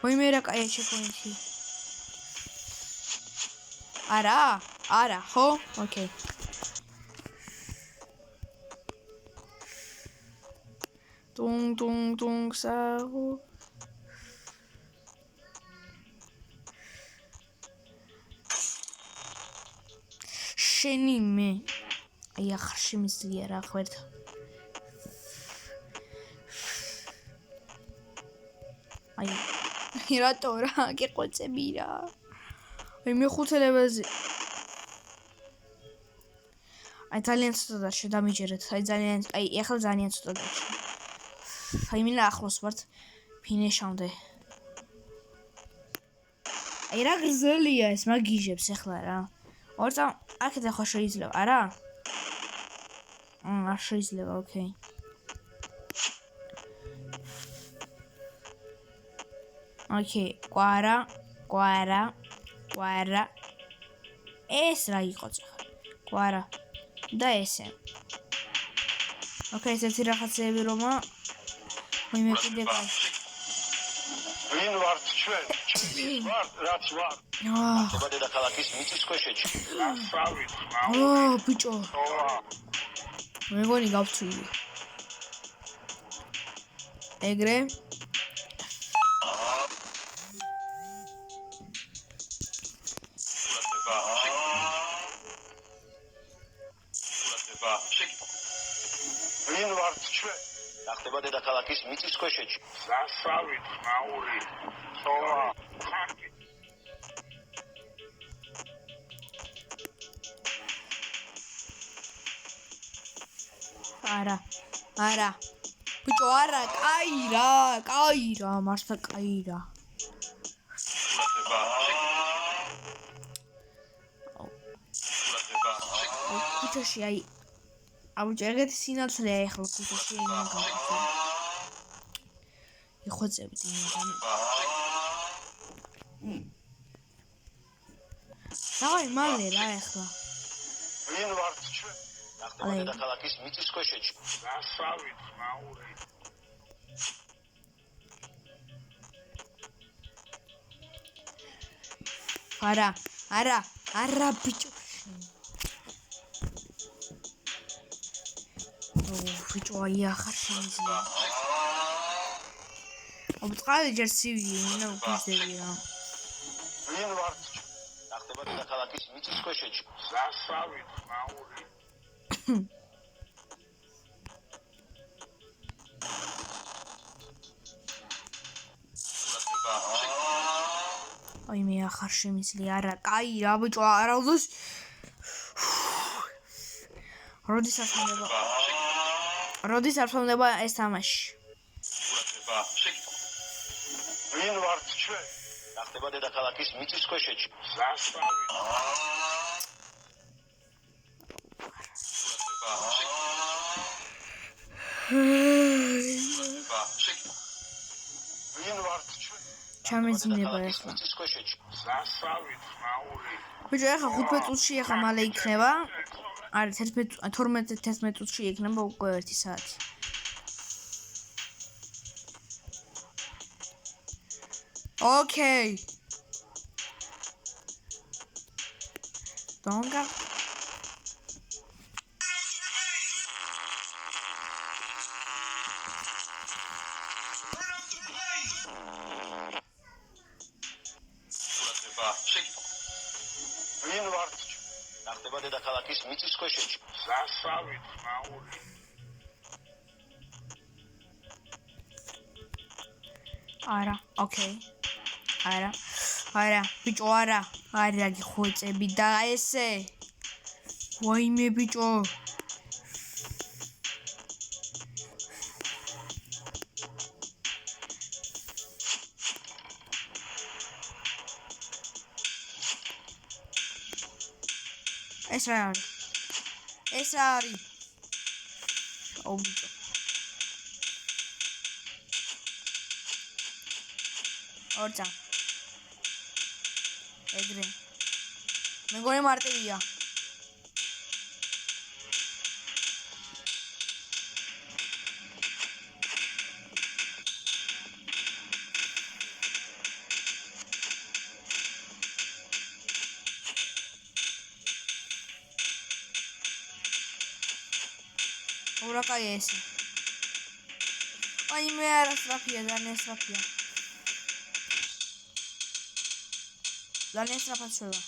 ვაიმე რა კაია ჩეკპოინტი. არა, ხო? ოკეი. Tung საუ. შენი მე. აი ახლა შემიძლია რა ხვერთ. აი რატო რა გეყვეწები რა. აი მე-5 ლეველზე. აი ძალიან ცოტა დარჩა დამიჯერეთ. აი ახლა ძალიან ცოტა დარჩა. აი მინა ახლოს ვართ ფინეშამდე. აი რა გრძელია ეს მაგიჟებს ახლა რა. ორწა აქეთ ახლა შეიძლება, არა? არ შეიძლება, ოკეი. ოკეი, კვარა. ეს რა იყო ახლა? კვარა და ესე. ოკეი, ესეთი რაღაცეები რომა ვინმე კიდე გას. ვინ ვართ ჩვენ? ვართ, რაც ვართ. ახლა დედაქალაქის მიწისქვეშეთში. ასავით, ბიჭო. მეგონი გავწვილი. ეგრე ვინ ვართ ჩვენ? ახლა დედაქალაქის მიწისქვეშეთში. ასავით, მაური. სოლა. არა. ბიჭო, არა, კაი რა, მართლა კაი რა. ბიჭოში აი ბიჭო, ეგეთი სინაცვლეა ახლა ბიჭოში იმან გავხსნა. იხვეწებით იმან. დავაი მალე რა ახლა. ვინ ვართ ჩვენ? ახლა დედაქალაქის მიწისქვეშეთში. ასავით, მაური. არა ბიჭო. ბიჭო აი ახლა შემიძლია. ობწყალი ჯერ ცივია, ინა უკისდები რა. ვინ ვართ ჩვენ? ახლა დედაქალაქის მიწისქვეშეთში. ასავით, მაური. აი მე ახარ შემიძლია არა კაი რა ბიჭო არა უძოს როდის არ ფონდება ეს თამაში ვინ ვართ ჩვენ? ახლა დედაქალაქის მიწისქვეშეთში. ვინ ვართ ჩვენ? ჩამეძინება ახლა. ბიჭო ახლა 5 წუთში ახლა მალე იქნება. არა 12 წუთში იქნება უკვე 1 საათი. ოკეი. დონგა ვინ ვართ ჩვენ? ახლა დედაქალაქის მიწისქვეშეთში. ასავით, მაური. არა, ოკეი. არა, ბიჭო, არა გიხვეწები და ესე. ვაიმე ბიჭო. ეს რა არის? აუ ბიჭო. ორწა. ეგრე. მეგონი მარტივია. კაი ესე. აი მე არა სწრაფია, ძალიან სწრაფია. ძალიან სწრაფად შევა.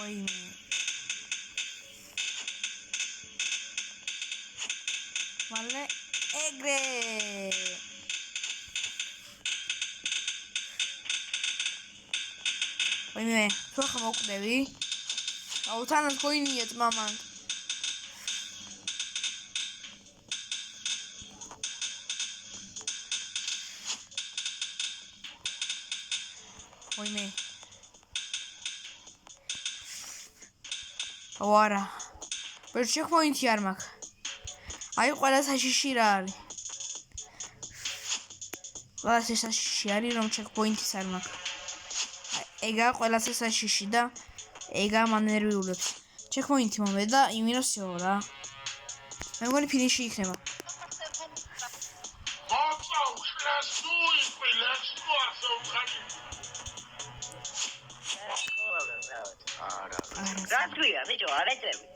ой მალე ეგრე ой მე თუ ხა მოკდები აუ თანაც გოინიეთ მამან ой მე ვარა ვერ ჩეკპოინტი არ მაქვს აი ყველა საშიში რა არის ყველა საშიში არის რომ ჩეკპოინტის არ მაქვს ეგა ყველა საშიში და ეგა მანერვიულებს ჩეკპოინტი მომე და იმინოსიო რა მე მგონი ფინიში იქნება Ratria, bicho, aletremi.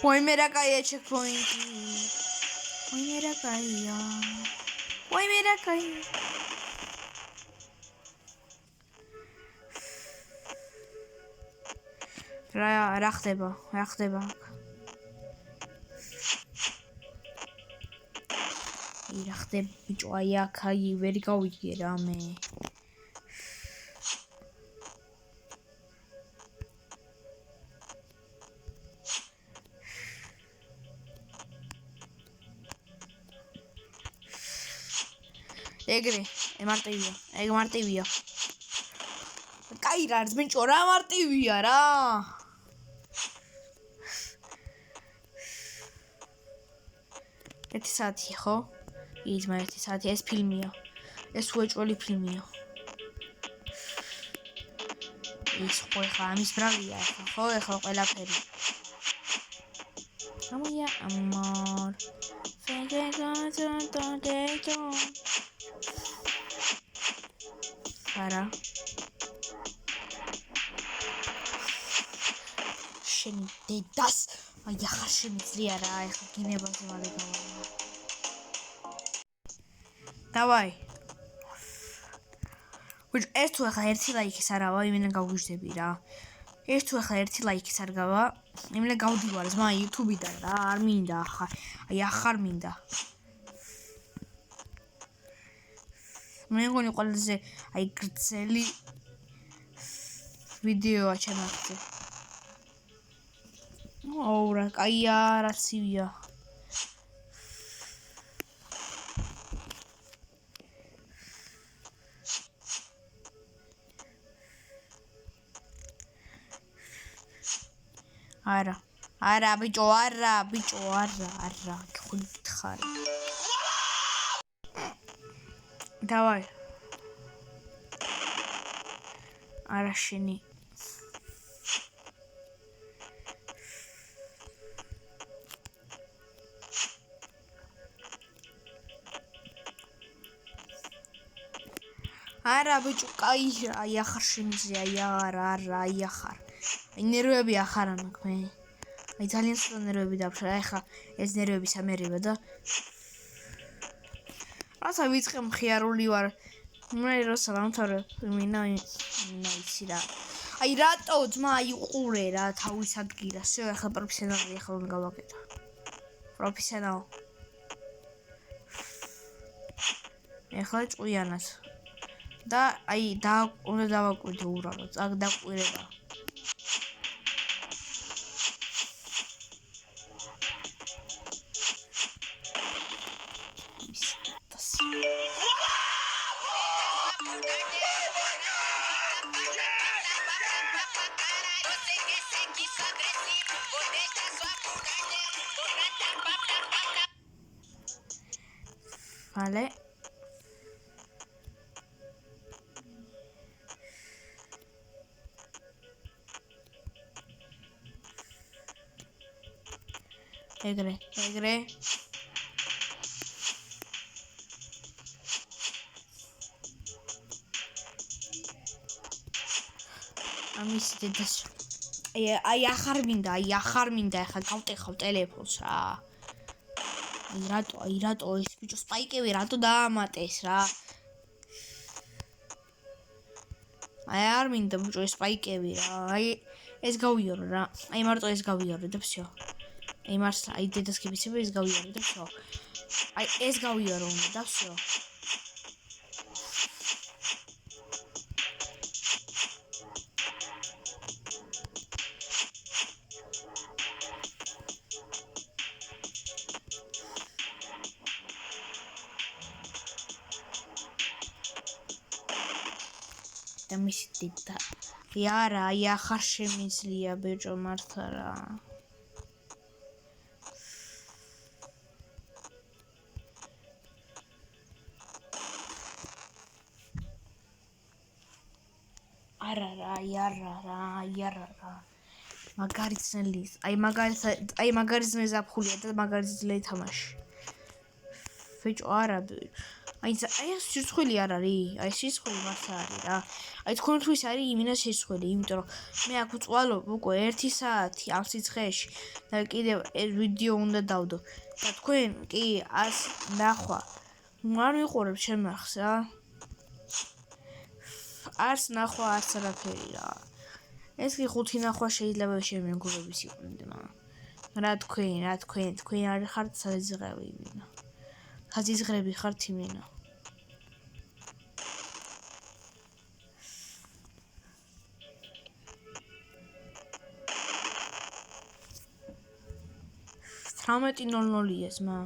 ой მე რა კაია ჩეკპოინტი ой მე რა კაია ой მე რა კაია რა ხდება ი რა ხდება ბიჭო აი აქ აი ვერ გავიგე რამე ეგრე მარტივია კაი რა არის ბიჭო რა მარტივია რა ერთი საათი ხო იზმა ერთი საათი ეს ფილმია ეს უეჭველი ფილმია ის ხო ხა ამის ბრავია ხო ეხლა ყველაფერი ამია ამორ არა შენ დედას აი ახლა შემიძლია რა ეხლა გინებაზე მალე გავა დავაი ვიჭ ეს თუ ახლა ერთი ლაიქის არ ავა იმენა გავგვიჟდები რა ეს თუ ახლა ერთი ლაიქის არ გავა იმენა გავდივარ ზმა YouTube-დან რა არ მინდა ახლა აი ახარ მინდა მე მგონი ყველაზე აი გრძელი ვიდეოა ჩემზე აუ რა კაია რა ცივია არა ბიჭო არა გიხარ დავაი არა შენი არა ბიჭო კაი აი ახარ შემიძლია არა აი ახარ აი ნერვები ახარ მაქვს მე აი ძალიან ცოტა ნერვები დაფშა აი ხა ეს ნერვები სამერება და რაცა ვიწყე მხიარული ვარ მე როცა დამთავრე მინა იცი რა აი რატო ძმა იყურე რა თავის ადგილას შე ახლა პროფესიონალი ახლა უნდა გავაკეთო პროფესიონალ ახლა ჭუიანად და აი უნდა დავაკვირდე უბრალოდ აქ დაკვირება vale ეგრე ამის დედას აი ახარ მინდა ახლა გავტეხავ ტელეფონს რა. აი რატო ეს ბიჭო სპაიკები რატო დაამატეს რა. აი არ მინდა ბიჭო ეს სპაიკები რა. აი ეს გავიარო რა. აი მარტო ეს გავიარო და всё. აი მართლა აი დედას გიბიცები ეს გავიარო და всё. აი ეს გავიარო უნდა და всё. და მისი და არა აი ახარ შემიძლია ბიჭო მართლა რა. არა რა მაგარი ძნელის აი მაგარი ძნე ზაფხულია და მაგარი ძნე თამაში ბიჭო არა აი ეს სიცხვილი არ არის აი სიცხვილი მართლა არის რა აი თქვენთვის არის იმინა სიცხვილი იმიტომ რომ მე აქ ვწვალობ უკვე 1 საათი ამ სიცხეში და კიდევ ეს ვიდეო უნდა დავდო და თქვენ კი ას ნახვა არ ვიყურებ შემახს რა არც ნახვა არც არაფერი რა ეს კი 5 ნახვა შეიძლება შემეგულების იყვნენ მაგრამ რა თქვენ არ ხართ საზღავი იმინა ხაზიზღრები ხართ იმინა თამეტი 00-ია ზმა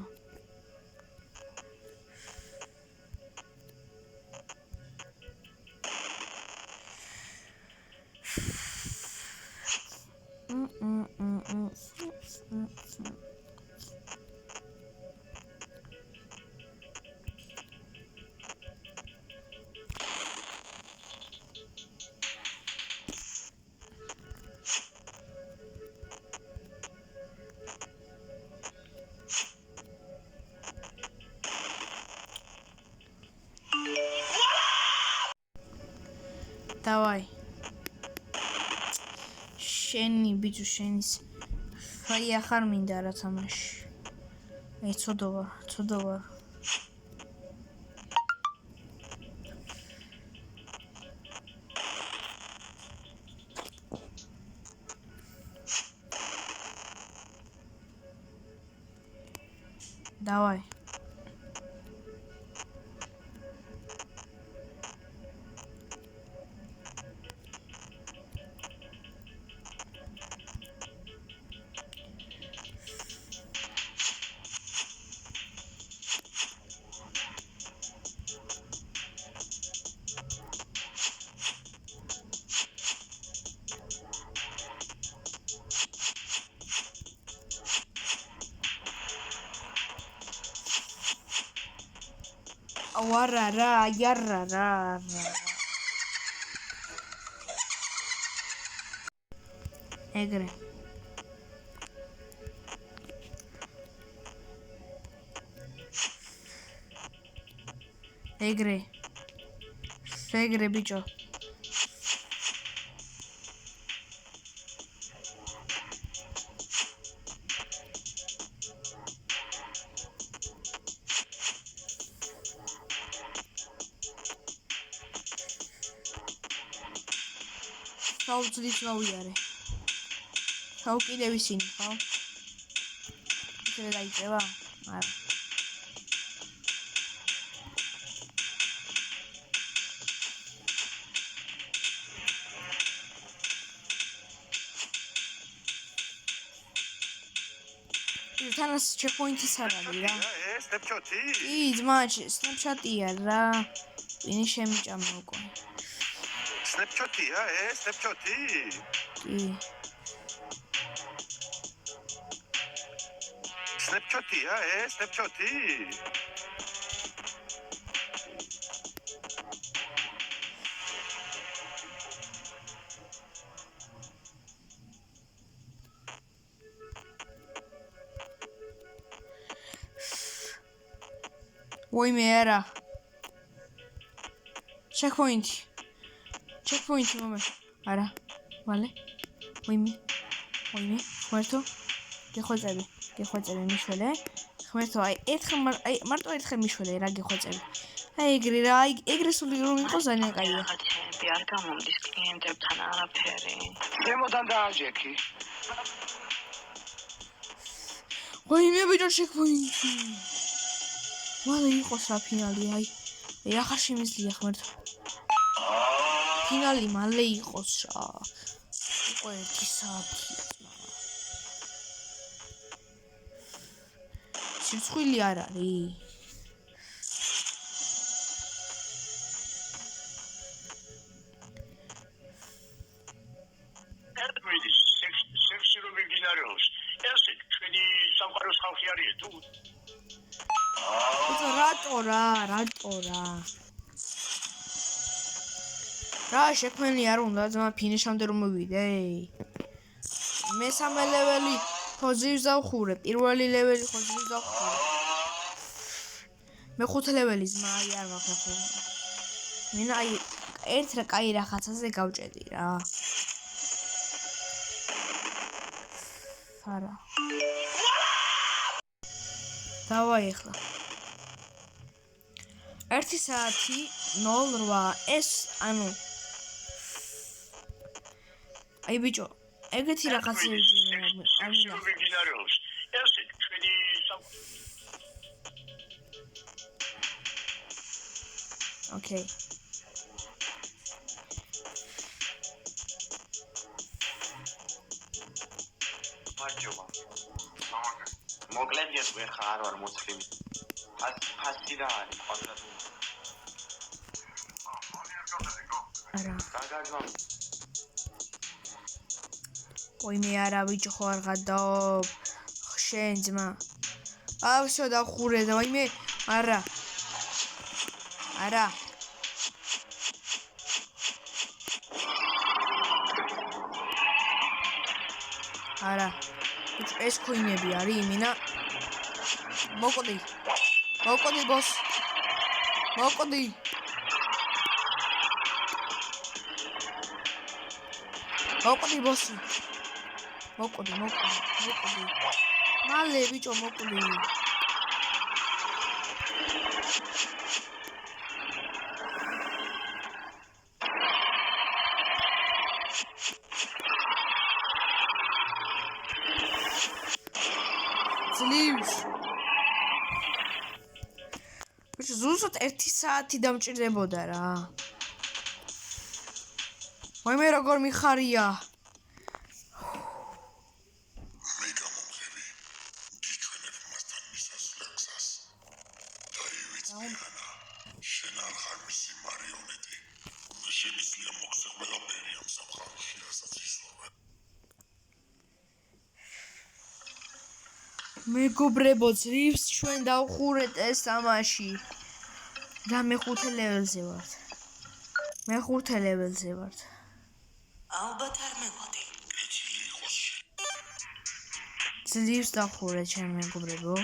Давай. შენი ბიჭო შენის აი ახარ მინდა რა თამაში. აი ცოდოა. Давай. Ауарара, ярара. Ეგრე. ეგრე ბიჭო. საუძლით გავიარე. კიდევ ისინი ხო? ისე დაიწყება? არა. თანას checkpoint-ის არ არის რა. კი, ძმაჩი, Snapchat-ია რა. ვინი შემიჭამა უკვე. Snapchat-ია, Snapchat-ი? კი. Snapchat-ია, Snapchat-ი? ვოიმე არა. Checkpoint მომე. არა. ვალე. ვინმე ხმერთო გეხვეწები მიშველე ხმერთო აი მარტო ერთხელ მიშველე რა გეხვეწები აი ეგრე რა ეგრე სული რომ იყოს ძალიან კაია რაღაცები არ გამომდის კლიენტებთან არაფერი ზემოდან დააჯექი ვინმე ბიჭო შექმნითი მალე იყოს რა ფინალი აი ახლა შემიძლია ხმერთო ფინალი მალე იყოს რა იყო 1 საათი სიცხვილი არ არის რატო რა შექმენი არ უნდა ძმა ფინიშამდე რომ მოვიდე მესამე ლეველი ხოზის დავხურე პირველი ლეველი ხოზის დავხურე მეხუთე ლეველი ძმა აი არ ვახერხო მინა აი ერთ რა კაი რაღაცაზე გავჭედი რა არა დავაი ახლა 1 საათი 08 ეს ანუ აი ბიჭო ეგეთი რაღაცები ოკეი მარჯობა მოკლედ ეს ხარ არ მოცლები ფასი რა არის კვადრატული არა გაგაძმა ვინმე არა ბიჭო ხო არ გადაობ შენ ძმა ავსო დავხურე და ვინმე არა ეს ქოინები არის იმინა მოკვდი ბოს მოკვდი ბოსი მოკვდი მალე ბიჭო მოკვდი ძლივს ბიჭო ზუსტად 1 საათი დამჭირდებოდა რა ვაიმე როგორ მიხარია მეგობრებო ძლივს ჩვენ დავხურეთ ეს თამაში და მეხუთე ლეველზე ვართ ალბათ არ მევადი ძლივს დავხურეთ ჩვენ მეგობრებო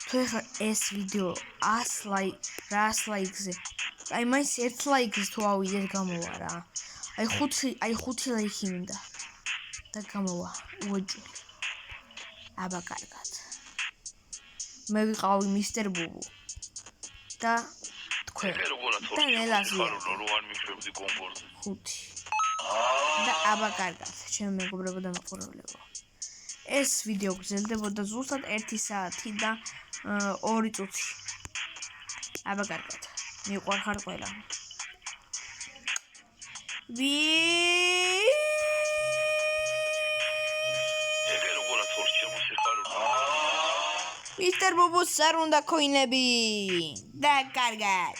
თუ ეხლა ეს ვიდეო 100 ლაიქზე აი მაინც 1 ლაიქს თუ ავიდეთ გამოვა რა აი 5 ლაიქი მინდა და გამოვა უეჭველი აბა კარგად მე ვიყავი მისტერ ბუბუ და თქვენ და ნელაზი ხუთი და აბა კარგად ჩემ მეგობრებო და მეყურებლებო ეს ვიდეო გრძელდებოდა ზუსტად 1 საათი და 2 წუთი აბა კარგად მიყვარხარ ყველა მისტერ ბუბუს არ უნდა ქოინები და კარგად